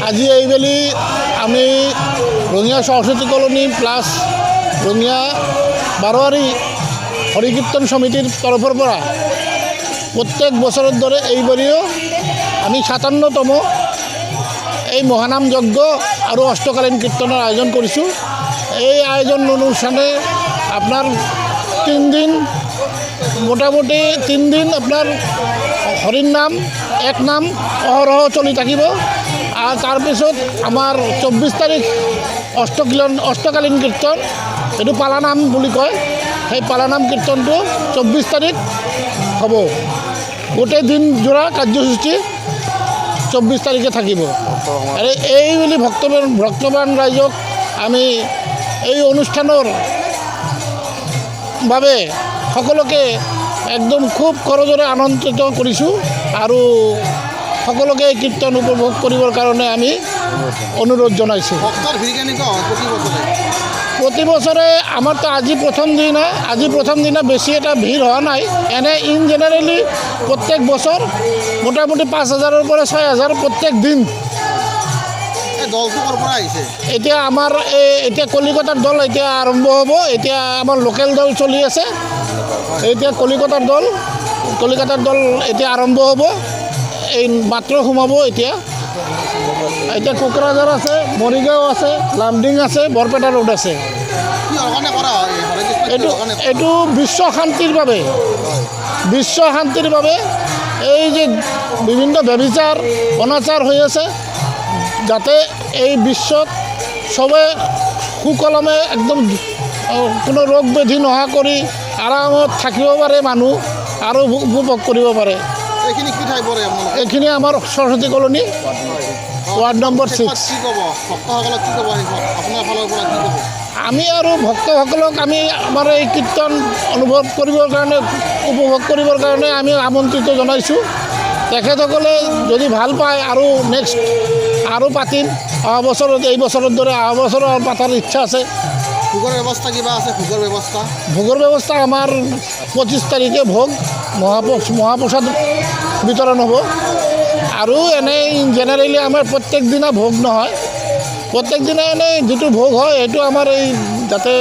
আজি এইবেলি আমি ৰঙিয়া সৰস্বতী কলোনি প্লাস ৰঙিয়া বাৰোয়াৰি হৰিকীৰ্তন সমিতিৰ তৰফেৰ পৰা প্রত্যেক বছরের ধরে এইবারিও আমি ৫৭তম এই মহানাম যজ্ঞ আর অষ্টকালীন কীর্তনের আয়োজন করেছি। এই আয়োজন অনুষ্ঠানে আপনার ৩ দিন মোটামুটি ৩ দিন আপনার হরির নাম এক নাম অহরহ চলি থাকিব। আর তাৰপিছত আমাৰ ২৪ তাৰিখ অষ্টকালীন কীৰ্তন, এইটো পালানাম বুলি কয়। সেই পালানাম কীৰ্তনটো ২৪ তাৰিখ হ'ব। গোটেই দিন জোৰা কাৰ্যসূচী ২৪ তাৰিখে থাকিব। আৰু এইবুলি ভক্তবান ৰাইজক আমি এই অনুষ্ঠানৰ বাবে সকলোকে একদম খুব কৰজোৰে আনন্দিত কৰিছোঁ আৰু সকলোকে কীৰ্তন উপভোগ কৰিবৰ কাৰণে আমি অনুৰোধ জনাইছোঁ। প্রতি বছরে আমার তো আজি প্রথম দিনা বেশি এটা ভিড় হওয়া নাই। এনে ইন জেনারেলি প্রত্যেক বছর মোটামুটি ৫,০০০-ৰ পৰা ৬,০০০ প্ৰত্যেক দিন। এতিয়া আমাৰ এতিয়া কলিকতাৰ দল এতিয়া আৰম্ভ হ'ব। এতিয়া আমাৰ লোকেল দল চলি আছে। এতিয়া কলিকতাৰ দল এতিয়া আৰম্ভ হ'ব। এই মাত্ৰ সোমাব। এতিয়া কোকৰাঝাৰ আছে, মৰিগাঁও আছে, লামডিং আছে, বৰপেটা ৰোড আছে। এইটো বিশ্ব শান্তিৰ বাবে এই যে বিভিন্ন ব্যভিচাৰ অনাচাৰ হৈ আছে, যাতে এই বিশ্বত সবে সুকলমে একদম কোনো ৰোগ ব্যাধি নোহোৱা কৰি আৰামত থাকিব পাৰে মানুহ আৰু উপভোগ কৰিব পাৰে। এইখিনি আমাৰ সৰস্বতী কলোনী ওয়াৰ্ড নম্বৰ 6। আমি আৰু ভক্তসকলক আমি আমাৰ এই কীৰ্তন উপভোগ কৰিবৰ কাৰণে আমি আমন্ত্ৰিত জনাইছোঁ। তেখেতসকলে যদি ভাল পায় আৰু নেক্সট আৰু পাতিম। অহা বছৰত এই বছৰৰ দৰে অহা বছৰ পাতাৰ ইচ্ছা আছে। ভোগৰ ব্যৱস্থা কিবা আছে? ভোগৰ ব্যৱস্থা আমাৰ ২৫ তাৰিখে ভোগ মহাপ্ৰসাদ বিতৰণ হ'ব। আৰু এনেই জেনেৰেলি আমাৰ প্ৰত্যেক দিনা ভোগ নহয়। প্ৰত্যেক দিনা এনেই যিটো ভোগ হয় সেইটো আমাৰ এই যাতে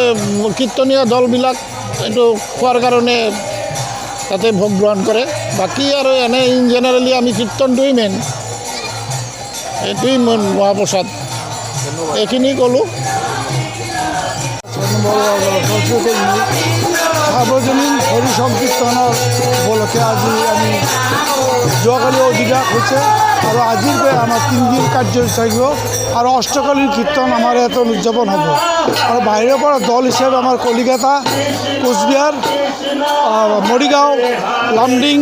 কীৰ্তনীয় দলবিলাক এইটো খোৱাৰ কাৰণে তাতে ভোগ গ্ৰহণ কৰে। বাকী আৰু এনেই ইন জেনেৰেলি আমি কীৰ্তনটোৱেই মেইন, এইটোৱেই মহাপ্ৰসাদ। এইখিনি ক'লোঁ। সাৰ্বজনীন হৰি সংকীৰ্তনৰ উপলক্ষে আজি আমি যোৱাকালি অধিবাস হৈছে। আৰু আজিৰ পৰা আমাৰ 3 দিন কাৰ্যসূচী থাকিব আৰু অষ্টকালীন কীৰ্তন আমাৰ ইয়াত উদযাপন হ'ব আৰু বাহিৰৰ পৰা দল হিচাপে আমাৰ কলিকতা, কোচবিহাৰ, মৰিগাঁও, লামডিং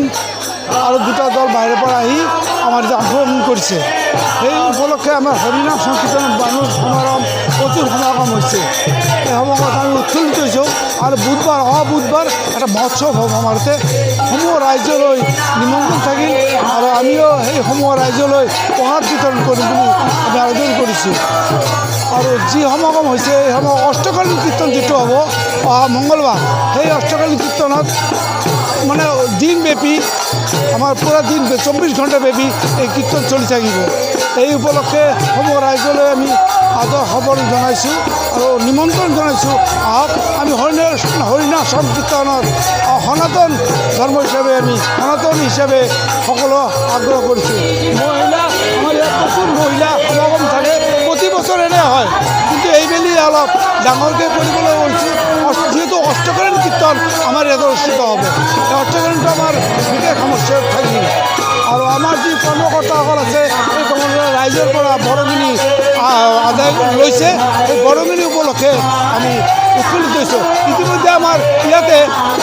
আৰু 2টা দল বাহিৰৰ পৰা আহি আমাৰ যে অংশগ্ৰহণ কৰিছে। সেই উপলক্ষে আমাৰ হৰিনাম সংকীৰ্তন মানুহ সমাগম প্ৰচুৰ সমাগম হৈছে। এই সমাগমত আমি উৎফুল্লিত হৈছোঁ আৰু বুধবাৰ এটা মহোৎসৱ হ'ব আমাৰ ইয়াতে। সমূহ ৰাইজলৈ নিমন্ত্ৰণ থাকিল আৰু আমিও সেই সমূহ ৰাইজলৈ প্ৰসাদ বিতৰণ কৰিম বুলি আমি আয়োজন কৰিছোঁ। আৰু যি সমাগম হৈছে এই সমাগম অষ্টকালীন কীৰ্তন যিটো হ'ব অহা মংগলবাৰ, সেই অষ্টকালীন কীৰ্তনত মানে দিনব্যাপী আমাৰ পুৰা দিন 24 ঘণ্টা ব্যাপী এই কীৰ্তন চলি থাকিব। এই উপলক্ষে সমূহ ৰাইজলৈ আমি আদৰ খবৰ জনাইছোঁ আৰু নিমন্ত্ৰণ জনাইছোঁ, আহক আমি হৰিনাম সংকীৰ্তনত সনাতন ধৰ্ম হিচাপে আমি সনাতন হিচাপে সকলো আগ্ৰহ কৰিছোঁ। মহিলা আমাৰ ইয়াত প্ৰচুৰ মহিলা সমাগম থাকে, প্ৰতি বছৰ এনে হয়, কিন্তু এইবেলি অলপ ডাঙৰকৈ কৰিবলৈ কৈছোঁ। যিহেতু অষ্টকালীন কীৰ্তন আমাৰ ইয়াত অনুষ্ঠিত হ'ব, এই অষ্টকালীনটো আমাৰ বিশেষ সমস্যা থাকিল আৰু আমাৰ যি কৰ্মকৰ্তাসকল আছে এই কৰ্মকৰ্তা ৰাইজৰ পৰা বৰঙণি আদায় লৈছে। এই বৰঙণি উপলক্ষে আমি উৎফুল্লিত হৈছোঁ। ইতিমধ্যে আমাৰ ইয়াতে